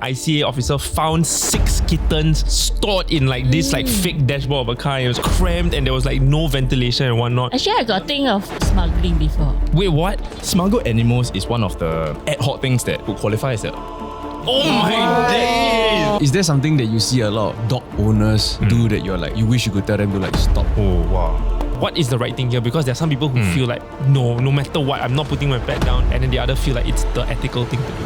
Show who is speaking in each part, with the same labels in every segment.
Speaker 1: ICA officer found 6 kittens stored in like this like fake dashboard of a car. It was cramped and there was like no ventilation and whatnot.
Speaker 2: Actually, I got think of smuggling before.
Speaker 1: Wait, what?
Speaker 3: Smuggled animals is one of the ad hoc things that would qualify as a...
Speaker 1: Oh my days!
Speaker 4: Is there something that you see a lot of dog owners do that you're like, you wish you could tell them to like stop?
Speaker 1: Oh wow. What is the right thing here? Because there are some people who feel like, no matter what, I'm not putting my pet down, and then the other feel like it's the ethical thing to do.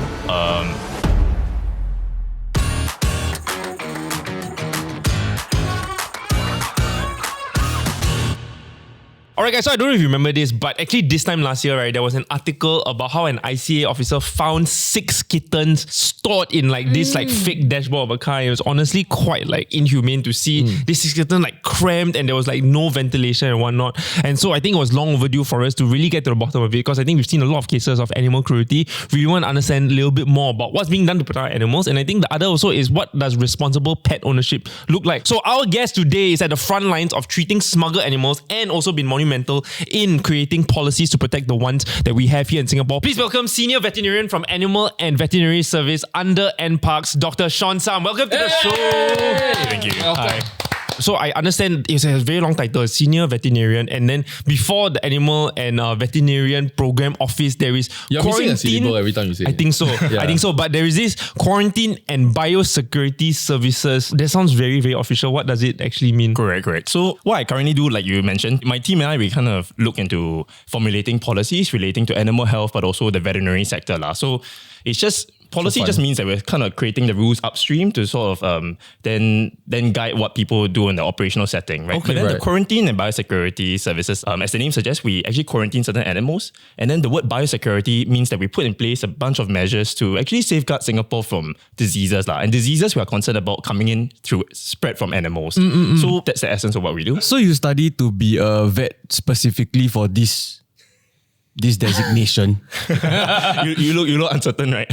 Speaker 1: Alright guys, so I don't know if you remember this, but actually this time last year, right, there was an article about how an ICA officer found 6 kittens stored in like this like fake dashboard of a car. It was honestly quite like inhumane to see this 6 kittens like cramped and there was like no ventilation and whatnot. And so I think it was long overdue for us to really get to the bottom of it, because I think we've seen a lot of cases of animal cruelty. We want to understand a little bit more about what's being done to protect animals. And I think the other also is, what does responsible pet ownership look like? So our guest today is at the front lines of treating smuggled animals and also been monumental in creating policies to protect the ones that we have here in Singapore. Please welcome Senior Veterinarian from Animal and Veterinary Service under NParks, Dr. Sean Sam. Welcome to the show.
Speaker 3: Thank you.
Speaker 1: Hi. So I understand it's a very long title, Senior Veterinarian, and then before the Animal and Veterinarian Program Office, there is
Speaker 5: You're missing a syllable every time you say
Speaker 1: I think so. I think so. But there is this Quarantine and Biosecurity Services. That sounds very, very official. What does it actually mean?
Speaker 3: Correct. So what I currently do, like you mentioned, my team and I, we kind of look into formulating policies relating to animal health, but also the veterinary sector. So it's just... Policy just means that we're kind of creating the rules upstream to sort of then guide what people do in the operational setting, right?
Speaker 1: Okay,
Speaker 3: but then the quarantine and biosecurity services, as the name suggests, we actually quarantine certain animals. And then the word biosecurity means that we put in place a bunch of measures to actually safeguard Singapore from diseases. And diseases we are concerned about coming in through spread from animals. So that's the essence of what we do.
Speaker 4: So you study to be a vet specifically for this designation?
Speaker 3: you look uncertain, right?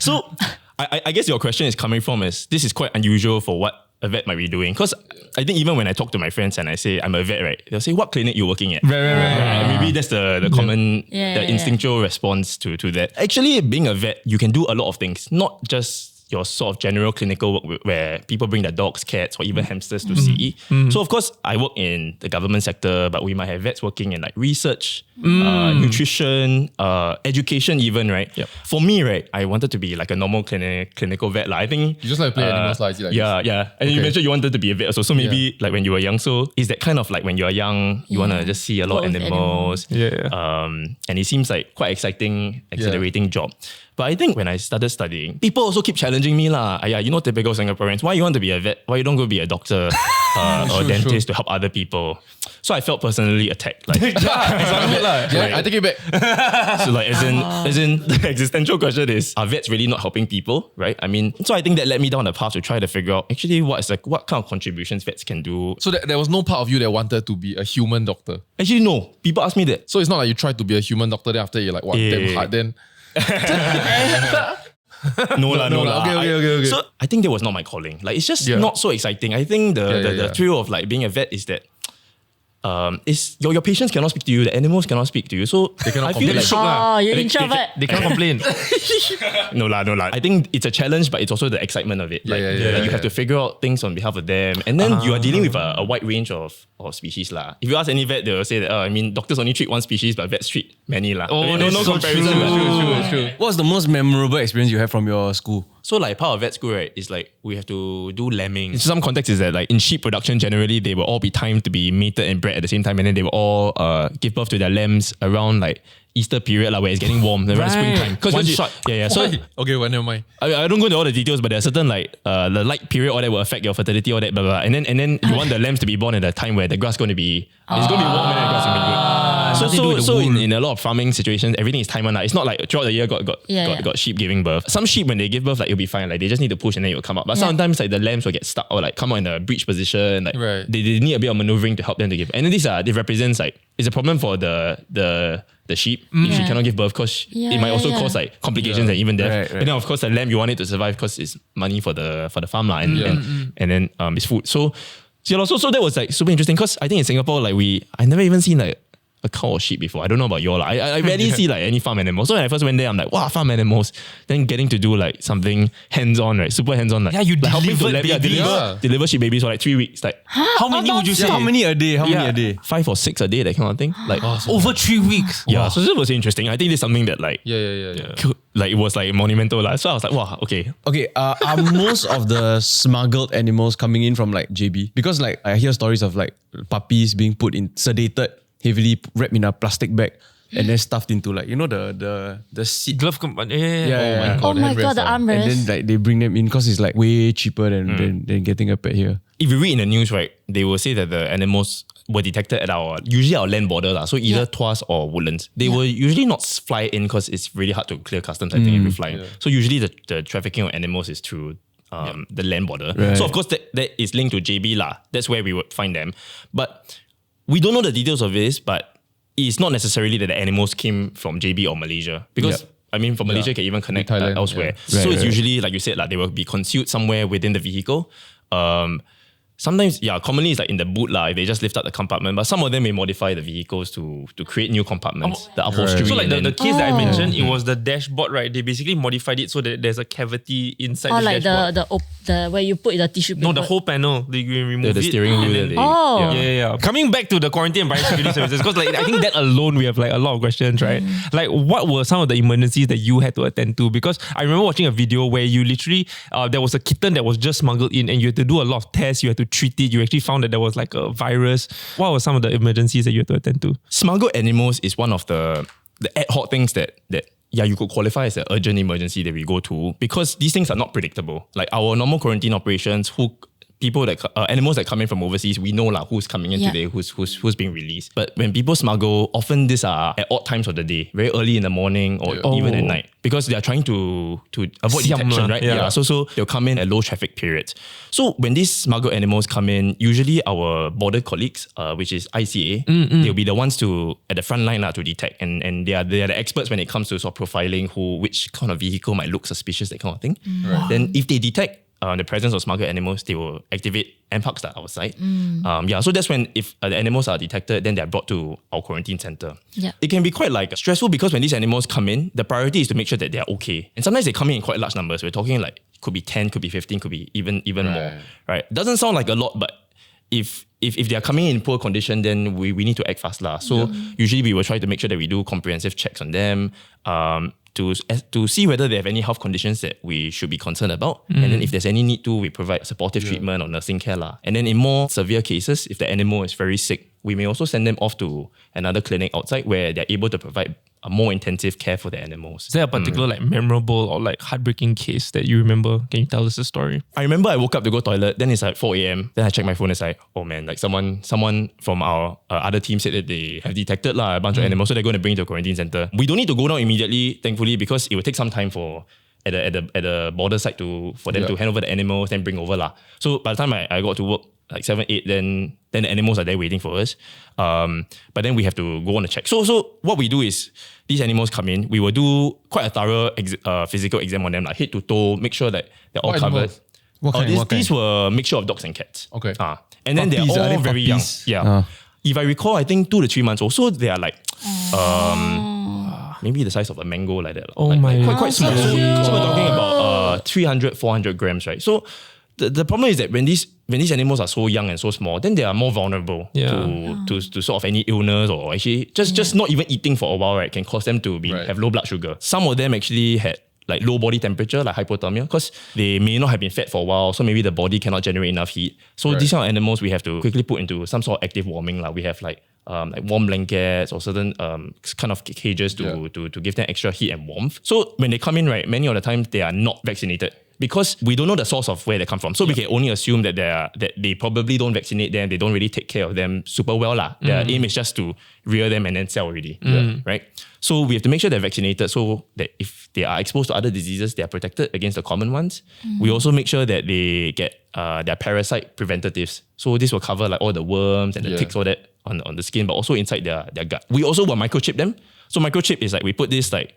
Speaker 3: So I guess your question is coming from is, this is quite unusual for what a vet might be doing. Because I think even when I talk to my friends and I say I'm a vet, right, they'll say, what clinic you working at?
Speaker 1: Right.
Speaker 3: Maybe that's the common, the instinctual response to that. Actually, being a vet, you can do a lot of things, not just your sort of general clinical work where people bring their dogs, cats, or even hamsters to see. So of course, I work in the government sector, but we might have vets working in like research, nutrition, education even, right?
Speaker 5: Yep.
Speaker 3: For me, right, I wanted to be like a normal clinical vet. I think...
Speaker 5: You just like to play animals, is it like
Speaker 3: Yeah. And you mentioned you wanted to be a vet also. So maybe like when you were young, so is that kind of like when you're young, you want to just see a lot of animals. And it seems like quite exciting, exhilarating job. But I think when I started studying, people also keep challenging me lah. You know, typical Singaporeans, why you want to be a vet? Why you don't go be a doctor or a dentist to help other people? So I felt personally attacked. Like,
Speaker 5: I take it back.
Speaker 3: So like, as in the existential question is, are vets really not helping people, right? I mean, so I think that led me down the path to try to figure out actually what kind of contributions vets can do.
Speaker 5: So there was no part of you that wanted to be a human doctor?
Speaker 3: Actually, no. People ask me that.
Speaker 5: So it's not like you tried to be a human doctor, then after you're like, what, damn hard, then...
Speaker 3: No lah.
Speaker 5: Okay.
Speaker 3: So I think that was not my calling. Like, it's just not so exciting. I think the thrill of like being a vet is that is your patients cannot speak to you, the animals cannot speak to you. So
Speaker 5: they cannot
Speaker 3: I feel like
Speaker 2: You're introvert.
Speaker 1: They can't complain.
Speaker 3: No lah. I think it's a challenge, but it's also the excitement of it. Like, you have to figure out things on behalf of them. And then you are dealing with a wide range of species lah. If you ask any vet, they will say that, doctors only treat one species, but vets treat many lah. No comparison.
Speaker 5: True.
Speaker 4: What's the most memorable experience you have from your school?
Speaker 3: So like part of vet school, right, is like we have to do lambing. In some context is that like in sheep production, generally they will all be timed to be mated and bred at the same time, and then they will all give birth to their lambs around like Easter period where it's getting warm, around springtime.
Speaker 1: One shot.
Speaker 3: Yeah. So
Speaker 5: Okay, well, never mind.
Speaker 3: I don't go into all the details, but there are certain like the light period, all that will affect your fertility, all that, blah, blah. And then you want the lambs to be born at a time where the grass is going to be warm and the grass will be good. So in a lot of farming situations, everything is timed. It's not like throughout the year got sheep giving birth. Some sheep, when they give birth, like it'll be fine. Like they just need to push and then it will come up. But sometimes like the lambs will get stuck or like come out in a breech position. Like they need a bit of maneuvering to help them to give. And then this represents like, it's a problem for the sheep if she cannot give birth, because it might also cause like complications and even death. And then of course the lamb, you want it to survive because it's money for the farm lah, and then it's food. So that was like super interesting, because I think in Singapore, like I never even seen like a cow or sheep before. I don't know about y'all. I rarely see like any farm animals. So when I first went there, I'm like, wow, farm animals. Then getting to do like something hands-on, right? Super hands-on. Like,
Speaker 1: you
Speaker 3: like helping to
Speaker 1: delivered babies.
Speaker 3: deliver sheep babies for like 3 weeks. Like
Speaker 1: How many would you say?
Speaker 4: How many a day? How many a day?
Speaker 3: 5 or 6 a day, that kind of thing. Like
Speaker 1: Over 3 weeks.
Speaker 3: yeah, so this was interesting. I think this is something that like
Speaker 5: Yeah.
Speaker 3: like it was like monumental. Like. So I was like, wow, okay.
Speaker 4: Okay, are most of the smuggled animals coming in from like JB? Because like I hear stories of like puppies being put in sedated, heavily wrapped in a plastic bag and then stuffed into like, you know, the seat.
Speaker 1: Glove
Speaker 4: Yeah.
Speaker 2: Oh my god, the
Speaker 4: And then
Speaker 2: armrest.
Speaker 4: like they bring them in because it's like way cheaper than getting a pet here.
Speaker 3: If you read in the news, right, they will say that the animals were detected at usually our land border. So either Tuas or Woodlands. They will usually not fly in because it's really hard to clear customs, I think, if you fly in. So usually the trafficking of animals is through the land border.
Speaker 4: Right.
Speaker 3: So of course that is linked to JB lah. That's where we would find them. But we don't know the details of this, but it's not necessarily that the animals came from JB or Malaysia. Because I mean, from Malaysia, you can even connect
Speaker 5: Thailand,
Speaker 3: elsewhere.
Speaker 5: yeah.
Speaker 3: So
Speaker 4: Right,
Speaker 3: it's
Speaker 4: right.
Speaker 3: usually, like you said, like, they will be concealed somewhere within the vehicle. Sometimes, commonly it's like in the boot like they just lift up the compartment, but some of them may modify the vehicles to create new compartments, the upholstery.
Speaker 1: So like
Speaker 3: and
Speaker 1: the
Speaker 3: then-
Speaker 1: case that I mentioned, it was the dashboard, right? They basically modified it so that there's a cavity inside
Speaker 2: Or
Speaker 1: the
Speaker 2: like
Speaker 1: dashboard.
Speaker 2: the where you put the tissue paper.
Speaker 1: No, the whole panel. They remove
Speaker 3: the
Speaker 1: it.
Speaker 3: steering wheel
Speaker 1: and
Speaker 3: that
Speaker 1: then-
Speaker 3: they-
Speaker 2: Oh.
Speaker 1: Yeah. Coming back to the quarantine and biosecurity services, because like I think that alone we have like a lot of questions, right? Like what were some of the emergencies that you had to attend to? Because I remember watching a video where you literally there was a kitten that was just smuggled in and you had to do a lot of tests, you had to treat it, you actually found that there was like a virus. What were some of the emergencies that you had to attend to?
Speaker 3: Smuggled animals is one of the ad hoc things that you could qualify as an urgent emergency that we go to, because these things are not predictable. Like our normal quarantine operations, animals that come in from overseas, we know who's coming in today, who's being released. But when people smuggle, often these are at odd times of the day, very early in the morning or even at night, because they are trying to avoid
Speaker 1: Siam
Speaker 3: detection,
Speaker 1: lah.
Speaker 3: right?
Speaker 1: Yeah.
Speaker 3: So they'll come in at low traffic periods. So when these smuggled animals come in, usually our border colleagues, which is ICA, they'll be the ones at the front line to detect, and they are the experts when it comes to sort of profiling which kind of vehicle might look suspicious, that kind of thing. Then if they detect the presence of smuggled animals, they will activate NParks outside. So that's when if the animals are detected, then they're brought to our quarantine center.
Speaker 2: Yeah.
Speaker 3: It can be quite stressful, because when these animals come in, the priority is to make sure that they're okay. And sometimes they come in quite large numbers. We're talking like could be 10, could be 15, could be even more. Right? Doesn't sound like a lot, but if they are coming in poor condition, then we need to act fast lah. So usually we will try to make sure that we do comprehensive checks on them, to see whether they have any health conditions that we should be concerned about. And then if there's any need to, we provide supportive treatment or nursing care lah. And then in more severe cases, if the animal is very sick, we may also send them off to another clinic outside where they're able to provide a more intensive care for the animals.
Speaker 1: Is there a particular like memorable or like heartbreaking case that you remember? Can you tell us the story?
Speaker 3: I remember I woke up to go toilet, then it's like 4 a.m. Then I check my phone, it's like, oh man, like someone from our other team said that they have detected a bunch of animals, so they're going to bring it to a quarantine center. We don't need to go down immediately, thankfully, because it will take some time at the border side for them to hand over the animals, then bring over lah. So by the time I got to work, like 7, 8, then the animals are there waiting for us. But then we have to go on a check. So what we do is, these animals come in, we will do quite a thorough physical exam on them, like head to toe, make sure that they're all
Speaker 5: What
Speaker 3: covered.
Speaker 5: animals?
Speaker 4: What kind?
Speaker 3: These were a mixture of dogs and cats.
Speaker 5: Okay.
Speaker 3: And then
Speaker 4: Puppies,
Speaker 3: they're
Speaker 4: are
Speaker 3: all
Speaker 4: they
Speaker 3: very young.
Speaker 4: puppies?
Speaker 3: Yeah. If I recall, I think 2 to 3 months old. So they are like maybe the size of a mango like that.
Speaker 1: Oh
Speaker 3: like,
Speaker 1: my
Speaker 3: like
Speaker 1: God.
Speaker 3: quite small. So we're talking about 300, 400 grams, right? So the problem is that when these animals are so young and so small, then they are more vulnerable to sort of any illness, or actually just not even eating for a while, right, can cause them to have low blood sugar. Some of them actually had like low body temperature, like hypothermia, because they may not have been fed for a while, so maybe the body cannot generate enough heat. So these kind of animals we have to quickly put into some sort of active warming. Like we have like warm blankets or certain kind of cages to give them extra heat and warmth. So when they come in, right, many of the times they are not vaccinated, because we don't know the source of where they come from. So we can only assume that they probably don't vaccinate them, they don't really take care of them super well lah. Their aim is just to rear them and then sell already, right? So we have to make sure they're vaccinated, so that if they are exposed to other diseases, they are protected against the common ones. We also make sure that they get their parasite preventatives. So this will cover like all the worms and the ticks, all that on the skin, but also inside their gut. We also will microchip them. So microchip is like we put this like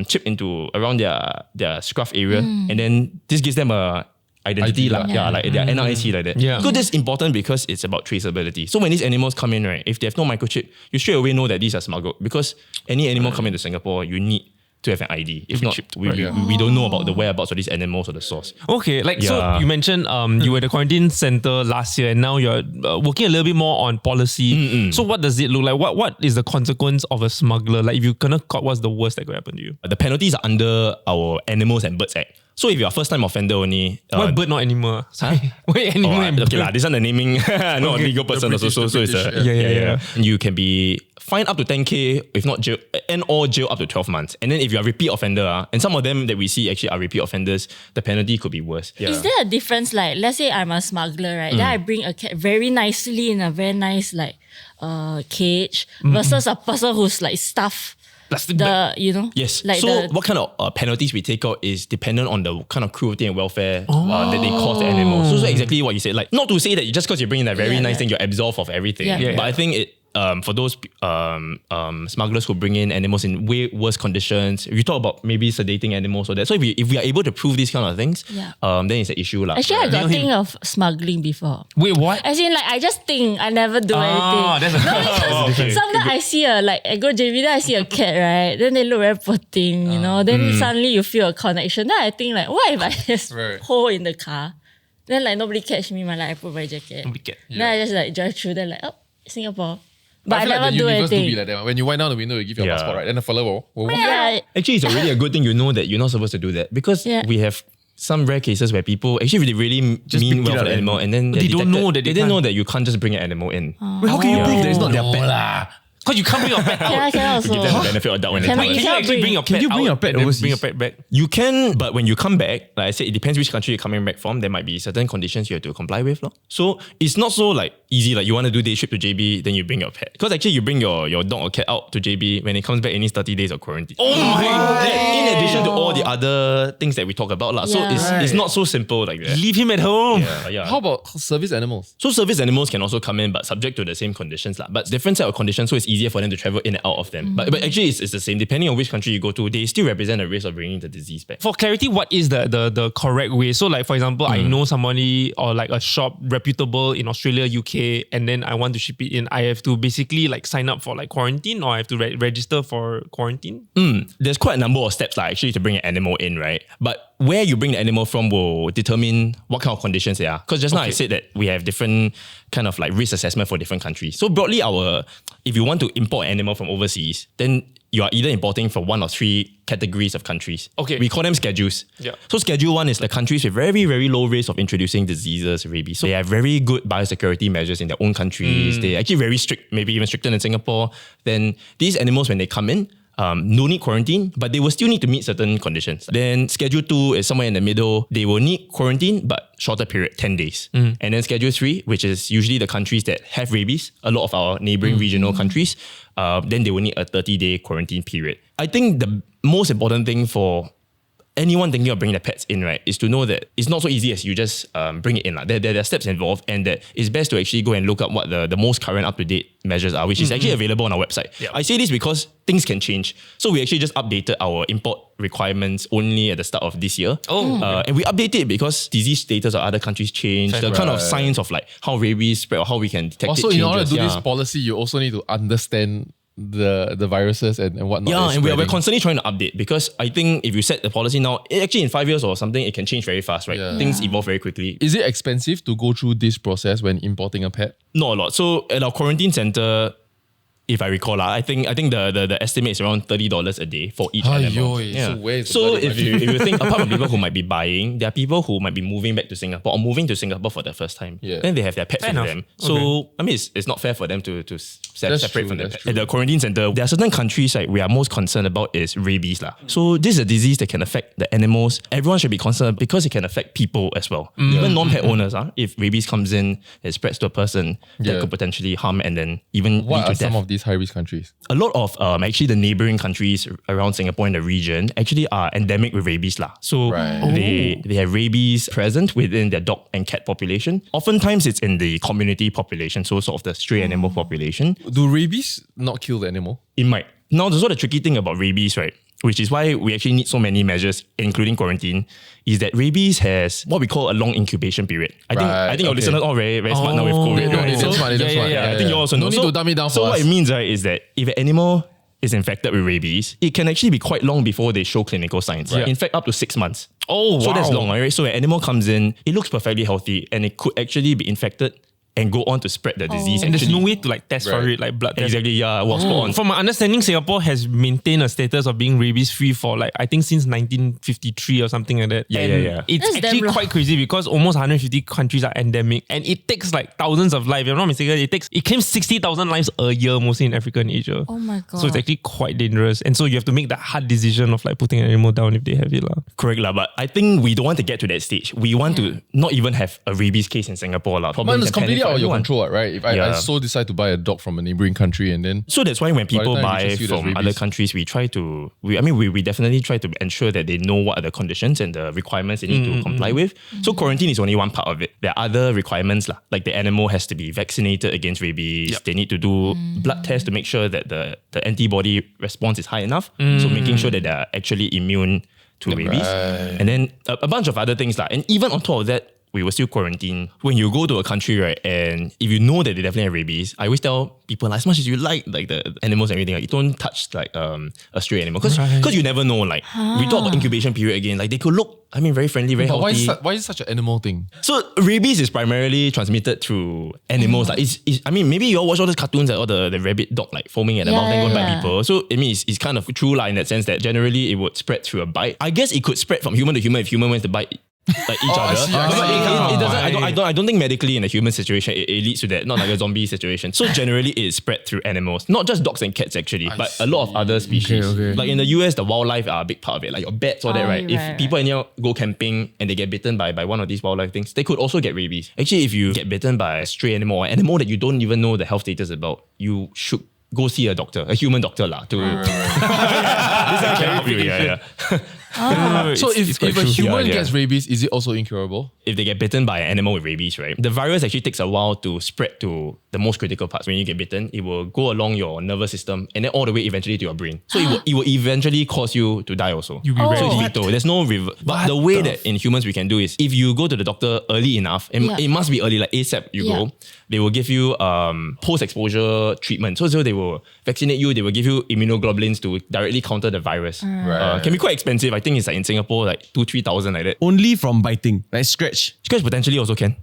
Speaker 3: chip into around their scruff area, and then this gives them a identity,
Speaker 5: ID
Speaker 3: like, like their NRIC like that.
Speaker 1: Yeah.
Speaker 3: Because that's important because it's about traceability. So when these animals come in, right, if they have no microchip, you straight away know that these are smuggled because any animal coming to Singapore, you need to have an ID. If not, we don't know about the whereabouts of these animals or the source.
Speaker 1: Okay, like so
Speaker 3: Yeah.
Speaker 1: you mentioned you were at the quarantine center last year and now you're working a little bit more on policy. So what does it look like? What is the consequence of a smuggler? Like if you gonna caught, what's the worst that could happen to you?
Speaker 3: The penalties are under our Animals and Birds Act. So if you're a first-time offender only...
Speaker 1: Why bird not animal? Sorry. Why animal and
Speaker 3: okay
Speaker 1: bird?
Speaker 3: lah. This one the naming, not a legal person also. So it's a
Speaker 1: Yeah.
Speaker 3: And you can be fined up to 10K, if not jail, and or jail up to 12 months. And then if you're a repeat offender, and some of them that we see actually are repeat offenders, the penalty could be worse. Yeah.
Speaker 2: Is there a difference? Like, let's say I'm a smuggler, right? Then I bring a cat very nicely in a very nice cage versus a person who's like stuffed.
Speaker 1: Plastic bag.
Speaker 3: Yes.
Speaker 2: Like
Speaker 3: so what kind of penalties we take out is dependent on the kind of cruelty and welfare that they cause the animals. So exactly what you said. Like not to say that just because you're bringing that very nice thing, you're absolved of everything.
Speaker 2: Yeah.
Speaker 3: But I think it for those smugglers who bring in animals in way worse conditions, if you talk about maybe sedating animals or that. So if we are able to prove these kind of things, then it's an issue lah.
Speaker 2: Actually, I got think of smuggling before.
Speaker 1: Wait, what?
Speaker 2: As in, like, I just think I never do anything.
Speaker 1: That's because
Speaker 2: Sometimes I see I go JB, then I see a cat, right? Then they look very poor thing, Then suddenly you feel a connection. Then I think like, what if I just hold in the car? Then like nobody catch me, I put my jacket. Then I just like drive through. Then like, oh, Singapore. But I
Speaker 5: feel
Speaker 2: never
Speaker 5: like the
Speaker 2: do
Speaker 5: universe do
Speaker 2: anything.
Speaker 5: be like that. When you wind down the window, you give your passport, right? Then the fella will
Speaker 2: Yeah,
Speaker 3: Actually, it's already a good thing you know that you're not supposed to do that because we have some rare cases where people actually they really
Speaker 4: Just
Speaker 3: mean
Speaker 4: pick
Speaker 3: well
Speaker 4: it
Speaker 3: for
Speaker 4: up
Speaker 3: the animal and then
Speaker 1: They don't know that
Speaker 3: they
Speaker 1: they
Speaker 3: didn't
Speaker 1: can't.
Speaker 3: know that you can't just bring an animal in.
Speaker 4: Wait, how can you prove that it's not their pet?
Speaker 1: Because you can't bring your pet out.
Speaker 2: Can also.
Speaker 3: Give them the benefit of doubt when they
Speaker 2: Cannot-
Speaker 3: come.
Speaker 2: you
Speaker 1: Can you
Speaker 2: cannot
Speaker 1: actually bring your pet
Speaker 4: Can you bring
Speaker 1: out
Speaker 4: your pet
Speaker 1: and then
Speaker 4: overseas?
Speaker 1: bring your pet back?
Speaker 3: You can, but when you come back, like I said, it depends which country you're coming back from. There might be certain conditions you have to comply with. So it's not so like easy, like you want to do day trip to JB, then you bring your pet. Because actually you bring your dog or cat out to JB, when it comes back, it needs 30 days of quarantine.
Speaker 1: Oh my God.
Speaker 3: In addition to all the other things that we talk about. So it's not so simple like that.
Speaker 1: Leave him at home.
Speaker 3: Yeah.
Speaker 5: How about service animals?
Speaker 3: So service animals can also come in, but subject to the same conditions. But different set of conditions, so it's easier for them to travel in and out of them. But actually, it's the same. Depending on which country you go to, they still represent a risk of bringing the disease back.
Speaker 1: For clarity, what is the correct way? So like, for example, I know somebody or like a shop reputable in Australia, UK, and then I want to ship it in. I have to basically like sign up for like quarantine or I have to register for quarantine?
Speaker 3: There's quite a number of steps actually to bring an animal in, right? But where you bring the animal from will determine what kind of conditions they are. Because just now I said that we have different kind of like risk assessment for different countries. So broadly, if you want to import an animal from overseas, then you are either importing from one or three categories of countries.
Speaker 1: Okay.
Speaker 3: We call them schedules.
Speaker 1: Yeah.
Speaker 3: So schedule 1 is the countries with very, very low risk of introducing diseases, rabies. So they have very good biosecurity measures in their own countries. They're actually very strict, maybe even stricter than Singapore. Then these animals, when they come in, no need quarantine, but they will still need to meet certain conditions. Then schedule 2 is somewhere in the middle. They will need quarantine, but shorter period, 10 days. And then schedule 3, which is usually the countries that have rabies, a lot of our neighboring regional countries, then they will need a 30-day quarantine period. I think the most important thing for anyone thinking of bringing their pets in, right, is to know that it's not so easy as you just bring it in. There are steps involved, and that it's best to actually go and look up what the most current up-to-date measures are, which is actually available on our website. Yeah. I say this because things can change. So we actually just updated our import requirements only at the start of this year. And we update it because disease status of other countries change. The kind of science of like how rabies spread or how we can detect
Speaker 5: Also,
Speaker 3: it
Speaker 5: in
Speaker 3: changes.
Speaker 5: order to do this policy, you also need to understand the viruses and whatnot.
Speaker 3: Yeah, and we're
Speaker 5: spreading.
Speaker 3: constantly trying to update because I think if you set the policy now, actually in 5 years or something, it can change very fast, right?
Speaker 5: Yeah.
Speaker 3: Things evolve very quickly.
Speaker 5: Is it expensive to go through this process when importing a pet?
Speaker 3: Not a lot. So at our quarantine center, if I recall, I think the estimate is around $30 a day for each animal.
Speaker 5: So where is the
Speaker 3: So
Speaker 5: bloody
Speaker 3: if you think, apart from people who might be buying, there are people who might be moving back to Singapore or moving to Singapore for the first time.
Speaker 5: Yeah.
Speaker 3: Then they have their pets
Speaker 1: Fair
Speaker 3: with
Speaker 1: enough.
Speaker 3: them. So I mean, it's not fair for them to separate
Speaker 5: true,
Speaker 3: from their
Speaker 5: that's
Speaker 3: pets.
Speaker 5: true.
Speaker 3: At the quarantine center, there are certain countries we are most concerned about is rabies. So this is a disease that can affect the animals. Everyone should be concerned because it can affect people as well. Even non-pet owners, if rabies comes in, it spreads to a person that could potentially harm and then even lead
Speaker 5: What
Speaker 3: to
Speaker 5: are
Speaker 3: death.
Speaker 5: some of these high-risk countries?
Speaker 3: A lot of actually the neighboring countries around Singapore and the region actually are endemic with rabies. So they have rabies present within their dog and cat population. Oftentimes it's in the community population, so sort of the stray animal population.
Speaker 5: Do rabies not kill the animal?
Speaker 3: It might. Now, there's the tricky thing about rabies, right? which is why we actually need so many measures, including quarantine, is that rabies has what we call a long incubation period. I think your listeners all very smart now with COVID. Right?
Speaker 5: They're smart.
Speaker 3: I think you also know.
Speaker 5: No need to dumb it down for
Speaker 3: So
Speaker 5: us.
Speaker 3: what it means, right, is that if an animal is infected with rabies, it can actually be quite long before they show clinical signs.
Speaker 5: Right.
Speaker 3: In fact, up to 6 months.
Speaker 1: Oh,
Speaker 3: So that's
Speaker 1: wow.
Speaker 3: long, right? So an animal comes in, it looks perfectly healthy, and it could actually be infected and go on to spread the disease.
Speaker 1: And there's
Speaker 3: actually.
Speaker 1: no way to like test for
Speaker 5: Right.
Speaker 1: it, like blood test.
Speaker 3: Exactly, yeah, well, spot on.
Speaker 1: From my understanding, Singapore has maintained a status of being rabies free for like I think since 1953 or something like that.
Speaker 3: Yeah,
Speaker 1: And
Speaker 3: yeah.
Speaker 1: It's
Speaker 2: That's
Speaker 1: actually
Speaker 2: damn long.
Speaker 1: quite crazy because almost 150 countries are endemic, and it takes like thousands of lives. If I'm not mistaken, it claims 60,000 lives a year, mostly in Africa and Asia.
Speaker 2: Oh my god.
Speaker 1: So it's actually quite dangerous, and so you have to make that hard decision of like putting an animal down if they have it, lah.
Speaker 3: Correct, lah. But I think we don't want to get to that stage. We want to not even have a rabies case in Singapore, lah.
Speaker 5: But it's completely out of your control, right? If I
Speaker 3: Yeah.
Speaker 5: so decide to buy a dog from a neighboring country and then
Speaker 3: So that's why when people
Speaker 5: time it
Speaker 3: buy
Speaker 5: reaches you, there's
Speaker 3: from other
Speaker 5: rabies.
Speaker 3: countries, we try to, we definitely try to ensure that they know what are the conditions and the requirements they need to comply with. So quarantine is only one part of it. There are other requirements, lah. Like the animal has to be vaccinated against rabies. They need to do blood tests to make sure that the antibody response is high enough. So making sure that they're actually immune to rabies. And then a bunch of other things, lah. And even on top of that, we were still quarantined. When you go to a country, right, and if you know that they definitely have rabies, I always tell people, like, as much as you like the animals and everything, like, you don't touch like a stray animal because you never know. Like we talk about incubation period again, like they could look, very friendly, very
Speaker 5: but
Speaker 3: healthy.
Speaker 5: why is it such an animal thing?
Speaker 3: So rabies is primarily transmitted through animals. Like maybe you all watch all those cartoons, like all the rabbit dog like foaming at the mouth and going bite people. So it's kind of true, like, in that sense that generally it would spread through a bite. I guess it could spread from human to human if human went to bite like each other.
Speaker 5: I see.
Speaker 3: But it doesn't. I don't think medically in a human situation it leads to that. Not like a zombie situation. So generally it's spread through animals, not just dogs and cats actually, but a lot of other species.
Speaker 4: Okay.
Speaker 3: Like in the US, the wildlife are a big part of it. Like your bats, all that, right? If
Speaker 2: right,
Speaker 3: people anyhow go camping and they get bitten by one of these wildlife things, they could also get rabies. Actually, if you get bitten by a stray animal or an animal that you don't even know the health status about, you should go see a doctor, a human doctor, lah. To this can help you. Yeah.
Speaker 5: So if a
Speaker 3: true.
Speaker 5: human
Speaker 3: Yeah.
Speaker 5: gets rabies, is it also incurable?
Speaker 3: If they get bitten by an animal with rabies, right, the virus actually takes a while to spread to the most critical parts. When you get bitten, it will go along your nervous system and then all the way eventually to your brain. So it will eventually cause you to die also.
Speaker 1: You'll be
Speaker 3: So it's
Speaker 1: ready.
Speaker 3: lethal. There's no But the way that in humans we can do is if you go to the doctor early enough, and it must be early, like ASAP you go, they will give you post-exposure treatment. So they will vaccinate you, they will give you immunoglobulins to directly counter the virus.
Speaker 5: Right.
Speaker 3: Can be quite expensive. I think it's like in Singapore, like 2,000-3,000 like that.
Speaker 4: Only from biting, like scratch.
Speaker 3: Scratch potentially also can.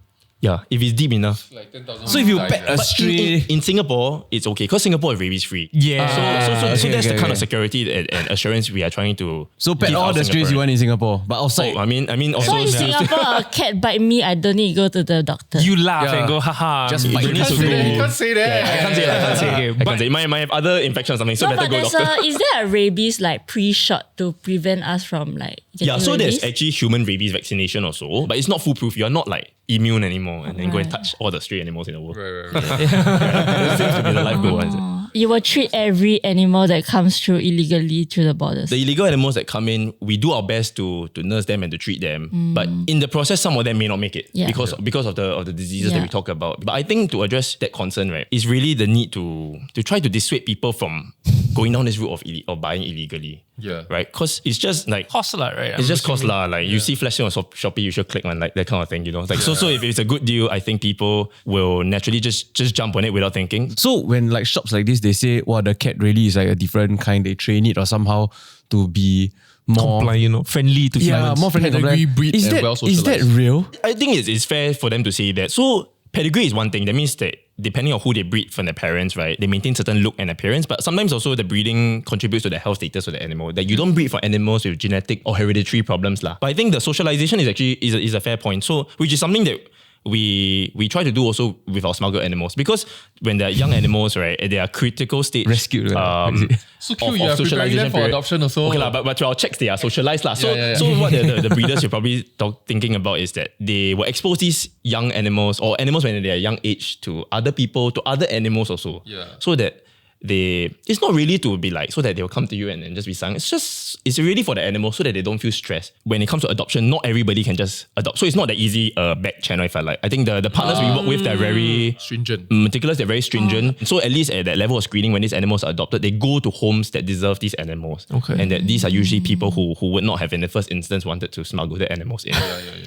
Speaker 3: Yeah, if it's deep enough.
Speaker 5: Like 10,000.
Speaker 4: So if you pet a
Speaker 3: But
Speaker 4: stray,
Speaker 3: in Singapore, it's okay because Singapore is rabies free.
Speaker 1: Yeah.
Speaker 3: So that's the kind
Speaker 4: okay.
Speaker 3: of security and assurance we are trying to.
Speaker 4: so pet
Speaker 3: give
Speaker 4: all
Speaker 3: our
Speaker 4: the strays you
Speaker 3: Singaporeans.
Speaker 4: want in Singapore, but outside.
Speaker 3: Oh, I mean
Speaker 2: So
Speaker 3: also.
Speaker 2: in Singapore, a cat bite me, I don't need to go to the doctor.
Speaker 1: You laugh
Speaker 4: Yeah.
Speaker 1: and go, haha.
Speaker 4: Just
Speaker 1: you
Speaker 4: bite.
Speaker 1: don't need to
Speaker 3: You
Speaker 1: go.
Speaker 3: can't
Speaker 5: say that.
Speaker 3: I can't say that. I can't say.
Speaker 1: Okay,
Speaker 3: I can't say. It might have other infection or something. So
Speaker 2: No,
Speaker 3: better
Speaker 2: but
Speaker 3: go doctor.
Speaker 2: is there a rabies like pre-shot to prevent us from like getting
Speaker 3: Yeah, so there's
Speaker 2: rabies?
Speaker 3: actually human rabies vaccination also, but it's not foolproof. You're not like immune anymore and then go and touch all the stray animals in the world.
Speaker 5: Right.
Speaker 3: It seems to be the life goal. One.
Speaker 2: You will treat every animal that comes through illegally through the borders.
Speaker 3: The illegal animals that come in, we do our best to nurse them and to treat them. But in the process, some of them may not make it
Speaker 2: Yeah.
Speaker 3: because of the diseases that
Speaker 2: Yeah.
Speaker 3: we talk about. But I think to address that concern, right, is really the need to try to dissuade people from going down this route of buying illegally.
Speaker 5: Yeah.
Speaker 3: Right? Because it's just like
Speaker 1: Cost lah, right?
Speaker 3: it's just cost lah. Like you see flashing on Shopee, you should click on like that kind of thing, you know. Like so if it's a good deal, I think people will naturally just jump on it without thinking.
Speaker 4: So when like shops like this, they say, wow, the cat really is like a different kind. They train it or somehow to be more
Speaker 1: Compliant, friendly to humans.
Speaker 4: more friendly.
Speaker 5: Pedigree,
Speaker 4: compliant.
Speaker 5: breed,
Speaker 4: is
Speaker 5: and
Speaker 4: that
Speaker 5: well
Speaker 4: is that
Speaker 5: socialized.
Speaker 4: real?
Speaker 3: I think it's fair for them to say that. So pedigree is one thing. That means that depending on who they breed from their parents, right, they maintain certain look and appearance. But sometimes also the breeding contributes to the health status of the animal. That you don't breed for animals with genetic or hereditary problems lah. But I think the socialization is actually is a fair point. So which is something that we try to do also with our smuggled animals, because when they're young animals, right, they are critical stage
Speaker 4: Rescued, right?
Speaker 5: So cute, you are preparing them for adoption also.
Speaker 3: Okay lah, but to our checks, they are socialized lah. So
Speaker 5: Yeah.
Speaker 3: so what the breeders you're probably thinking about is that they will expose these young animals or animals when they are young age to other people, to other animals also.
Speaker 5: Yeah.
Speaker 3: So that it's not really to be like so that they will come to you and just be sung. It's really for the animal so that they don't feel stressed. When it comes to adoption, not everybody can just adopt. So it's not that easy back channel if I like. I think the partners we work with, they're very
Speaker 5: stringent,
Speaker 3: meticulous, they're very stringent. So at least at that level of screening, when these animals are adopted, they go to homes that deserve these animals.
Speaker 1: Okay.
Speaker 3: And that these are usually people who would not have in the first instance wanted to smuggle the animals in.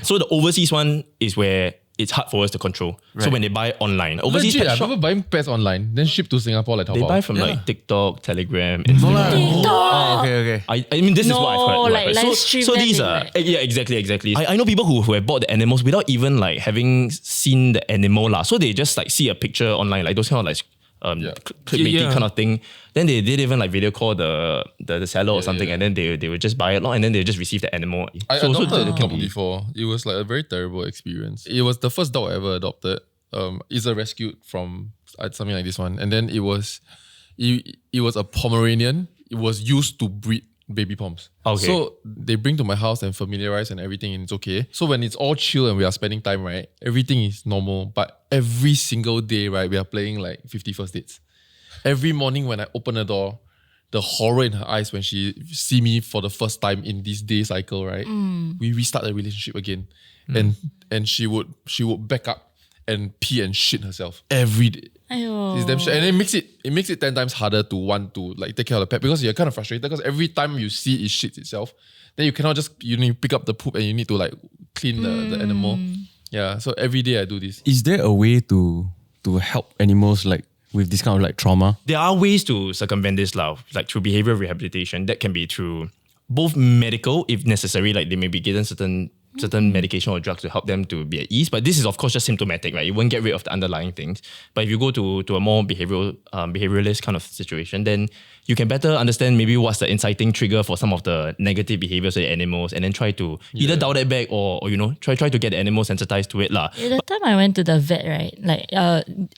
Speaker 3: So the overseas one is where it's hard for us to control. So when they buy online, overseas
Speaker 5: Legit,
Speaker 3: pet
Speaker 5: I
Speaker 3: shop,
Speaker 5: remember buying pets online, then ship to Singapore like Taobao.
Speaker 3: they buy from like TikTok, Telegram, Instagram.
Speaker 4: Oh, okay.
Speaker 3: I mean, this is what I've heard.
Speaker 2: like live stream
Speaker 3: so
Speaker 2: then
Speaker 3: these
Speaker 2: they
Speaker 3: are
Speaker 2: like-
Speaker 3: yeah, exactly. I know people who have bought the animals without even like having seen the animal lah. So they just like see a picture online, like those kind of like clickbaity kind of thing. Then they did even like video call the seller or something, and then they would just buy it, and then they just receive the animal.
Speaker 5: I
Speaker 3: so
Speaker 5: adopted a
Speaker 3: that
Speaker 5: dog
Speaker 3: can be-
Speaker 5: before. It was like a very terrible experience. It was the first dog I ever adopted. It's a rescue from something like this one, and then it was a Pomeranian. It was used to breed baby poms.
Speaker 3: Okay.
Speaker 5: So they bring to my house and familiarize and everything, and it's okay. So when it's all chill and we are spending time, right, everything is normal. But every single day, right, we are playing like 50 First Dates. Every morning when I open the door, the horror in her eyes when she see me for the first time in this day cycle, right? We restart the relationship again. And she would back up and pee and shit herself every day.
Speaker 2: Aiyo.
Speaker 5: It's damn shit. And it makes it 10 times harder to want to like take care of the pet because you're kind of frustrated because every time you see it shits itself, then you cannot just you need to pick up the poop and you need to like clean the animal. Yeah. So every day I do this.
Speaker 4: Is there a way to help animals like with this kind of like trauma?
Speaker 3: There are ways to circumvent this lah, like through behavioral rehabilitation. That can be through both medical, if necessary, like they may be given certain medication or drugs to help them to be at ease. But this is of course just symptomatic, right? You won't get rid of the underlying things. But if you go to a more behavioralist kind of situation, then you can better understand maybe what's the inciting trigger for some of the negative behaviors of the animals, and then try to either dial that back or try to get the animal sensitized to it lah.
Speaker 2: The time I went to the vet, right, like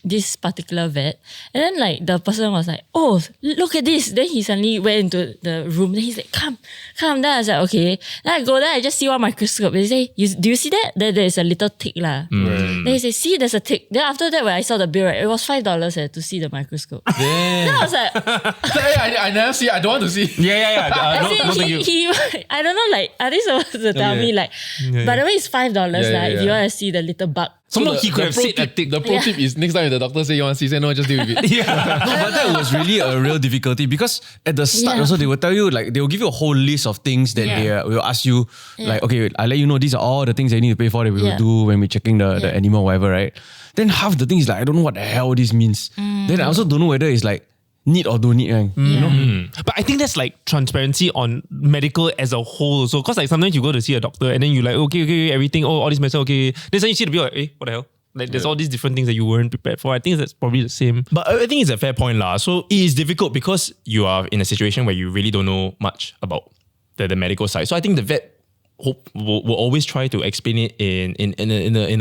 Speaker 2: this particular vet, and then like the person was like, "Oh, look at this." Then he suddenly went into the room. Then he's like, "Come." Then I was like, "Okay." Then I go there, I just see one microscope. They say, "Do you see that? There's a little tick lah." Then he say, "See, there's a tick." Then after that, when I saw the bill, right, it was $5 to see the microscope. Then I was like,
Speaker 5: I never see. I don't want to see.
Speaker 3: Yeah.
Speaker 2: as in, he I don't know, like, are they supposed to tell me like, by the way, it's $5 if you want to see the little bug.
Speaker 1: Someone he could have said a
Speaker 5: The pro tip is next time if the doctor say you want to see, say no, just deal with it.
Speaker 4: No, but that was really a real difficulty because at the start also they will tell you like they will give you a whole list of things that they will ask you like, okay, I let you know these are all the things that you need to pay for that we will do when we're checking the animal or whatever, right? Then half the thing is like, I don't know what the hell this means. Then I also don't know whether it's like need or don't need, right? You know?
Speaker 1: But I think that's like transparency on medical as a whole. So, because like sometimes you go to see a doctor and then you like, okay, everything, all this medicine, okay. Then suddenly you see the bill like, hey, what the hell? Like there's all these different things that you weren't prepared for. I think that's probably the same.
Speaker 3: But I think it's a fair point lah. So it is difficult because you are in a situation where you really don't know much about the medical side. So I think the vet will always try to explain it in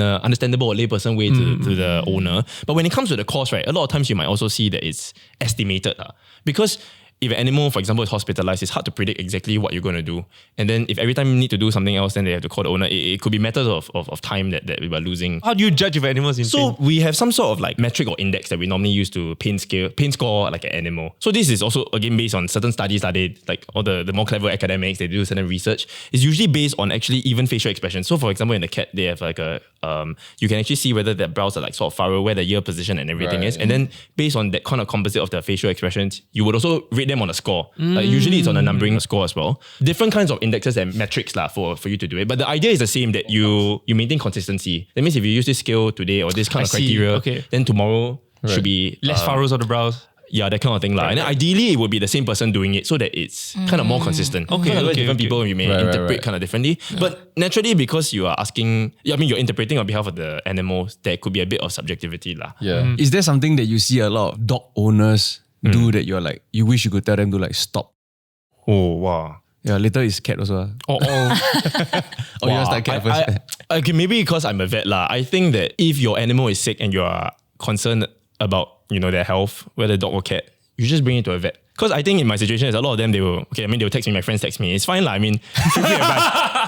Speaker 3: a understandable or layperson way to the owner. But when it comes to the cost, right, a lot of times you might also see that it's estimated because if an animal, for example, is hospitalized, it's hard to predict exactly what you're going to do. And then if every time you need to do something else, then they have to call the owner. It could be matters of time that we are losing.
Speaker 1: How do you judge if an animal is in
Speaker 3: So
Speaker 1: pain?
Speaker 3: we have some sort of like metric or index that we normally use to pain score like an animal. So this is also again based on certain studies that they like all the more clever academics, they do certain research. It's usually based on actually even facial expression. So for example, in the cat, they have like a you can actually see whether their brows are like sort of furrow, where the ear position and everything is. And then based on that kind of composite of the facial expressions, you would also rate them on a score. Like usually it's on a numbering score as well. Different kinds of indexes and metrics lah for you to do it. But the idea is the same, that you maintain consistency. That means if you use this scale today or this kind of criteria, then tomorrow should be
Speaker 1: Less furrows on the brows.
Speaker 3: Yeah, that kind of thing lah. And then ideally it would be the same person doing it so that it's kind of more consistent. Different people you may interpret kind of differently. But naturally, because you are asking, you're interpreting on behalf of the animals, there could be a bit of subjectivity lah.
Speaker 5: Yeah.
Speaker 4: Is there something that you see a lot of dog owners do that you're like, you wish you could tell them to like stop?
Speaker 3: Oh, wow.
Speaker 4: Yeah, later is cat also.
Speaker 1: Oh.
Speaker 4: You want to start cat first?
Speaker 3: Okay, maybe because I'm a vet lah. I think that if your animal is sick and you are concerned about their health, whether dog or cat, you just bring it to a vet. Because I think in my situation, a lot of them they will text me. My friends text me. It's fine lah. I mean,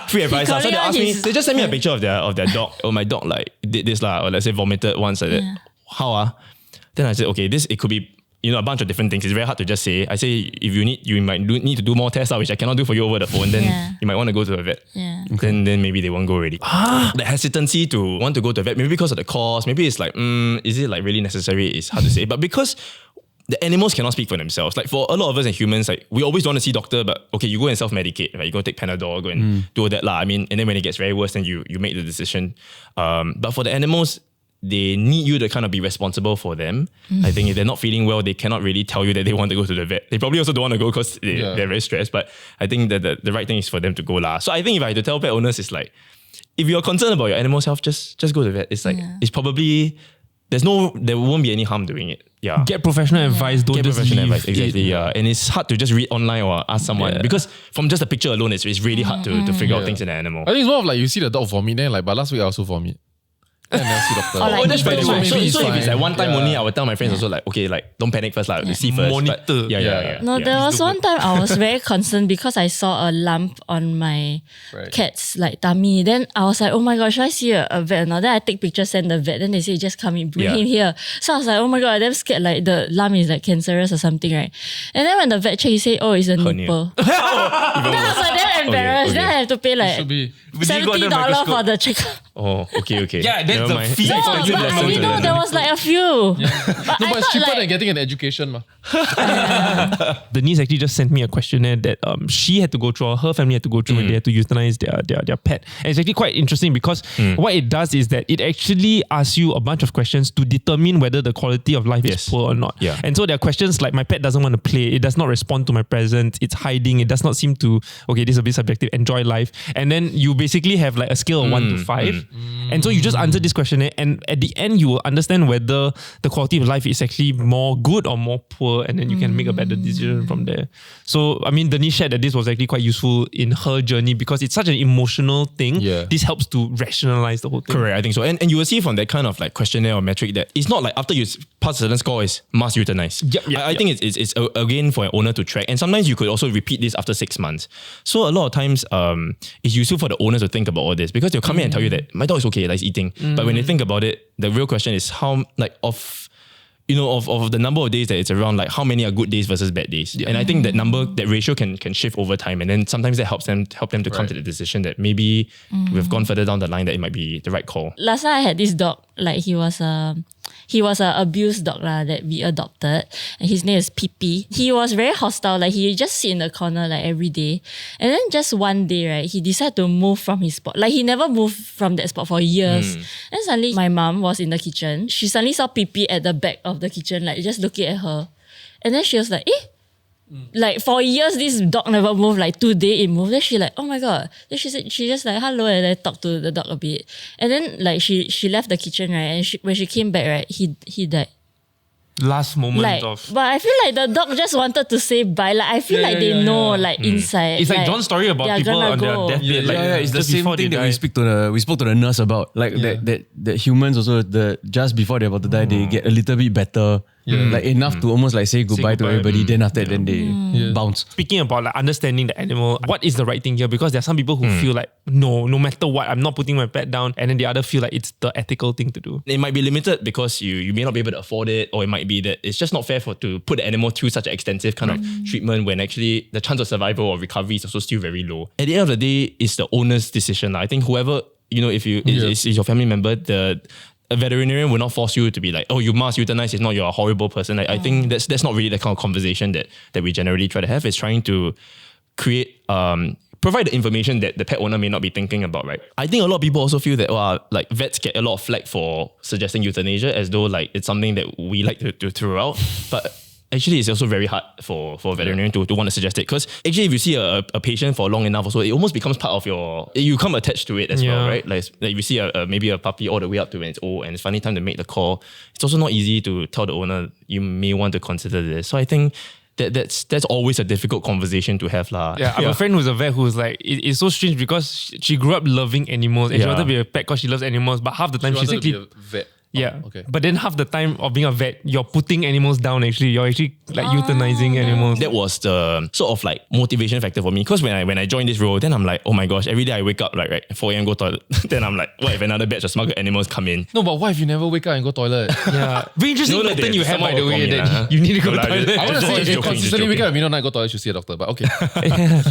Speaker 3: free advice. So they ask me. They just send me a picture of their dog. Oh, my dog like did this lah, or let's say vomited once like that. How ah? Then I said, okay, it could be a bunch of different things. It's very hard to just say. I say if you might need to do more tests, which I cannot do for you over the phone. Then you might want to go to a vet.
Speaker 2: Yeah.
Speaker 3: Then maybe they won't go already. The hesitancy to want to go to a vet, maybe because of the cost. Maybe it's like, is it like really necessary? It's hard to say. But because the animals cannot speak for themselves. Like for a lot of us and humans, like we always want to see doctor, but okay, you go and self-medicate, right? You go take Panadol, go and do all that lah. I mean, and then when it gets very worse, then you make the decision. But for the animals, they need you to kind of be responsible for them. I think if they're not feeling well, they cannot really tell you that they want to go to the vet. They probably also don't want to go because they're very stressed. But I think that the right thing is for them to go lah. So I think if I had to tell pet owners, it's like, if you're concerned about your animal's health, just go to the vet. It's like, it's probably, there won't be any harm doing it. Yeah.
Speaker 1: Get professional advice. Don't
Speaker 3: Get
Speaker 1: just
Speaker 3: professional
Speaker 1: leave
Speaker 3: advice. Exactly. Yeah. And it's hard to just read online or ask someone because from just a picture alone, it's really hard to figure out things in an animal.
Speaker 5: I think it's more of like you see the dog vomit, then like, but last week I also vomit. And I never see doctor.
Speaker 2: Or like
Speaker 3: That's very
Speaker 2: too
Speaker 3: true.
Speaker 2: much.
Speaker 3: So
Speaker 5: Maybe
Speaker 3: if
Speaker 5: it's
Speaker 3: it's like
Speaker 5: fine.
Speaker 3: one time only, I would tell my friends also like, okay, like don't panic first, like see first.
Speaker 1: Monitor.
Speaker 3: But yeah.
Speaker 2: No, there was one time I was very concerned because I saw a lump on my cat's like tummy. Then I was like, oh my god, should I see a vet or not? Then I take pictures, send the vet. Then they say, just come in, bring him here. So I was like, oh my god, I'm damn scared like the lump is like cancerous or something, right? And then when the vet checked, he said, oh, it's a nipple. Then I was like damn embarrassed.
Speaker 3: Okay.
Speaker 2: Then I have to pay like
Speaker 5: Should be.
Speaker 2: $70 for the checkup.
Speaker 3: Oh, okay.
Speaker 1: Yeah, that's
Speaker 3: Never
Speaker 1: the
Speaker 3: mind.
Speaker 1: fee.
Speaker 2: No,
Speaker 1: Expensive
Speaker 2: but
Speaker 1: lesson
Speaker 2: we
Speaker 1: to
Speaker 2: know
Speaker 1: learn.
Speaker 2: there was like a few.
Speaker 5: No, but
Speaker 2: I
Speaker 5: it's
Speaker 2: thought,
Speaker 5: cheaper
Speaker 2: like-
Speaker 5: than getting an education, ma.
Speaker 1: Denise actually just sent me a questionnaire that she had to go through, or her family had to go through when they had to euthanize their pet. And it's actually quite interesting because what it does is that it actually asks you a bunch of questions to determine whether the quality of life is poor or not.
Speaker 3: Yeah.
Speaker 1: And so there are questions like, my pet doesn't want to play, it does not respond to my presence, it's hiding, it does not seem to, okay, this is a bit subjective, enjoy life. And then you basically have like a scale of 1 to 5. And so you just answer this questionnaire, and at the end you will understand whether the quality of life is actually more good or more poor, and then you can make a better decision from there. So I mean, Denise shared that this was actually quite useful in her journey because it's such an emotional thing.
Speaker 5: Yeah.
Speaker 1: This helps to rationalize the whole thing.
Speaker 3: Correct, I think so. And you will see from that kind of like questionnaire or metric that it's not like after you pass a certain score is must euthanize. I think it's again for an owner to track. And sometimes you could also repeat this after 6 months. So a lot of times it's useful for the owners to think about all this because they'll come in and tell you that my dog is okay, like it's eating. But when they think about it, the real question is how like of the number of days that it's around, like how many are good days versus bad days. And I think that ratio can shift over time. And then sometimes that help them to come to the decision that maybe we've gone further down the line that it might be the right call.
Speaker 2: Last time I had this dog, like he was a abused dog that we adopted, and his name is PP. He was very hostile, like he just sit in the corner like every day. And then just one day, right, he decided to move from his spot. Like he never moved from that spot for years. And suddenly my mom was in the kitchen. She suddenly saw PP at the back of the kitchen, like just looking at her. And then she was like, like for years this dog never moved, like today it moved. Then she like, oh my god. Then she said, she just like hello, and then talked to the dog a bit. And then like she left the kitchen, right, and when she came back, right, he died.
Speaker 1: Last moment
Speaker 2: Like,
Speaker 1: of...
Speaker 2: but I feel like the dog just wanted to say bye. Like I feel like they know like inside.
Speaker 1: It's like John's story about
Speaker 2: they're
Speaker 1: people
Speaker 2: gonna
Speaker 1: on their
Speaker 2: go.
Speaker 1: deathbed. Like,
Speaker 4: It's the
Speaker 1: just
Speaker 4: same
Speaker 1: before
Speaker 4: thing
Speaker 1: they
Speaker 4: that
Speaker 1: die.
Speaker 4: we spoke to the nurse about. Like that humans also, just before they're about to die, they get a little bit better. Like enough to almost like say goodbye to
Speaker 1: goodbye.
Speaker 4: everybody. Then after that, then they bounce.
Speaker 1: Speaking about like understanding the animal, what is the right thing here? Because there are some people who feel like, no matter what, I'm not putting my pet down. And then the other feel like it's the ethical thing to do.
Speaker 3: It might be limited because you may not be able to afford it, or it might be that it's just not fair to put the animal through such an extensive kind of treatment when actually the chance of survival or recovery is also still very low. At the end of the day, it's the owner's decision. I think whoever, if it's your family member, a veterinarian will not force you to be like, oh, you must euthanize, if not you're a horrible person. I think that's not really the kind of conversation that we generally try to have. It's trying to create provide the information that the pet owner may not be thinking about, right? I think a lot of people also feel that like vets get a lot of flack for suggesting euthanasia as though like it's something that we like to throw out. But actually, it's also very hard for a veterinarian to want to suggest it, because actually if you see a patient for long enough also, it almost becomes part of you become attached to it as well, right? Like if you see maybe a puppy all the way up to when it's old and it's finally time to make the call, it's also not easy to tell the owner you may want to consider this. So I think that's always a difficult conversation to have lah.
Speaker 1: Yeah, I have a friend who's a vet who's like, it's so strange because she grew up loving animals and she wanted to be a pet because she loves animals, but half the time
Speaker 5: She
Speaker 1: she's
Speaker 5: wanted to
Speaker 1: actually...
Speaker 5: be a vet.
Speaker 1: Yeah.
Speaker 5: Okay.
Speaker 1: But then half the time of being a vet, you're putting animals down actually. You're actually like euthanizing animals.
Speaker 3: That was the sort of like motivation factor for me. Because when I joined this role, then I'm like, oh my gosh, every day I wake up like 4 a.m. go toilet. Then I'm like, what if another batch of smuggled animals come in?
Speaker 5: No, but what if you never wake up and go toilet?
Speaker 1: Yeah. Very interesting
Speaker 3: No,
Speaker 1: pattern you have, by the
Speaker 3: someone
Speaker 1: way,
Speaker 3: will call me,
Speaker 1: that you need to go to the toilet.
Speaker 5: I want to
Speaker 3: Just
Speaker 5: say if you
Speaker 3: joking,
Speaker 5: consistently
Speaker 3: just
Speaker 5: wake up
Speaker 3: joking.
Speaker 5: at middle of the night, go to toilet, you should see a doctor. But okay.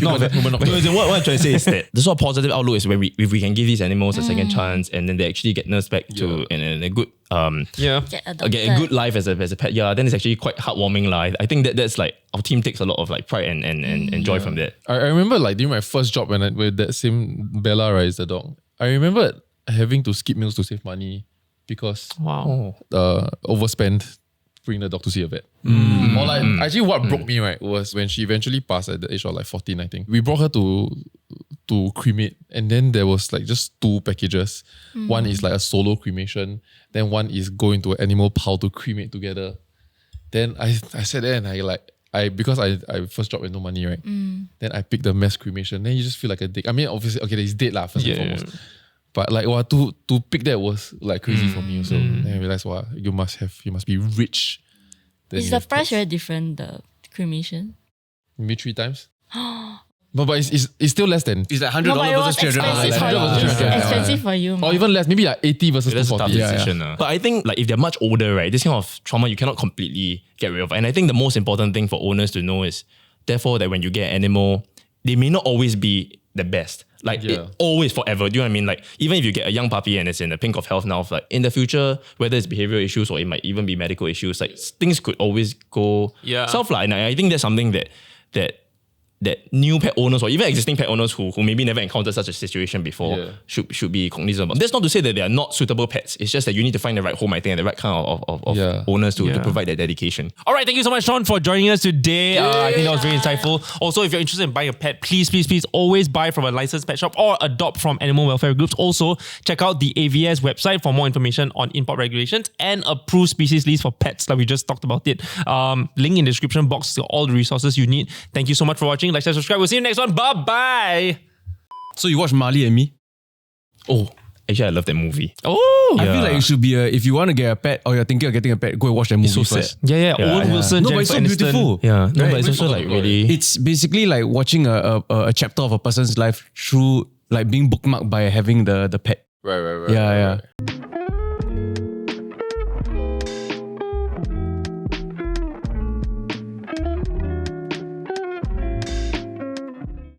Speaker 3: No, as in what I'm trying to say is that the sort of positive outlook is when if we can give these animals a second chance and then they actually get nursed back to and a good
Speaker 1: Yeah.
Speaker 3: get a good life as a pet. Yeah, then it's actually quite heartwarming life. I think that's like our team takes a lot of like pride and joy from that.
Speaker 5: I remember like during my first job with that same Bella, right, is the dog. I remember having to skip meals to save money because
Speaker 1: Wow.
Speaker 5: overspend bring the dog to see a vet. Or like actually what broke me, right, was when she eventually passed at the age of like 14, I think. We brought her to cremate, and then there was like just 2 packages. One is like a solo cremation, then one is go into an animal pile to cremate together. Then I sat there and because I first job with no money, right? Then I picked the mass cremation. Then you just feel like a dick. I mean, obviously, okay, he's dead lah, first and foremost. But like, wow, to pick that was like crazy for me. So then I realized, wow, you must be rich. Then
Speaker 2: Is
Speaker 5: you
Speaker 2: the
Speaker 5: have
Speaker 2: price
Speaker 5: pets.
Speaker 2: very different, the cremation?
Speaker 5: Maybe 3 times. But it's still less than,
Speaker 4: It's like $100
Speaker 2: No, but it was
Speaker 4: versus $300.
Speaker 2: expensive for you.
Speaker 5: $100 versus $300.
Speaker 2: Expensive for you.
Speaker 5: or even less, maybe like 80 versus
Speaker 3: That's a tough
Speaker 5: 240.
Speaker 3: decision. But I think like if they're much older, right, this kind of trauma you cannot completely get rid of. And I think the most important thing for owners to know is therefore that when you get an animal, they may not always be the best. Like it always forever. Do you know what I mean? Like even if you get a young puppy and it's in the pink of health now, like in the future, whether it's behavioral issues or it might even be medical issues, like things could always go south. And I think that's something that new pet owners or even existing pet owners who maybe never encountered such a situation before should be cognizant about. That's not to say that they are not suitable pets. It's just that you need to find the right home, I think, and the right kind of owners to provide that dedication.
Speaker 1: All right, thank you so much, Sean, for joining us today. I think that was very insightful. Also, if you're interested in buying a pet, please always buy from a licensed pet shop or adopt from animal welfare groups. Also, check out the AVS website for more information on import regulations and approved species list for pets, like we just talked about it. Link in the description box to all the resources you need. Thank you so much for watching. Like, share, subscribe. We'll see you next one. Bye-bye.
Speaker 4: So you watch Marley and Me?
Speaker 3: Oh, actually, I love that movie.
Speaker 1: Oh.
Speaker 4: I feel like it should be if you want to get a pet or you're thinking of getting a pet, go and watch that movie
Speaker 3: so
Speaker 4: first.
Speaker 3: sad.
Speaker 1: Yeah. Owen Wilson,
Speaker 4: No, but it's so
Speaker 1: Jennifer Aniston.
Speaker 4: beautiful.
Speaker 3: Yeah, no,
Speaker 4: Right.
Speaker 3: but it's also like really.
Speaker 4: It's basically like watching a chapter of a person's life through like being bookmarked by having the pet.
Speaker 5: Right.
Speaker 4: Yeah.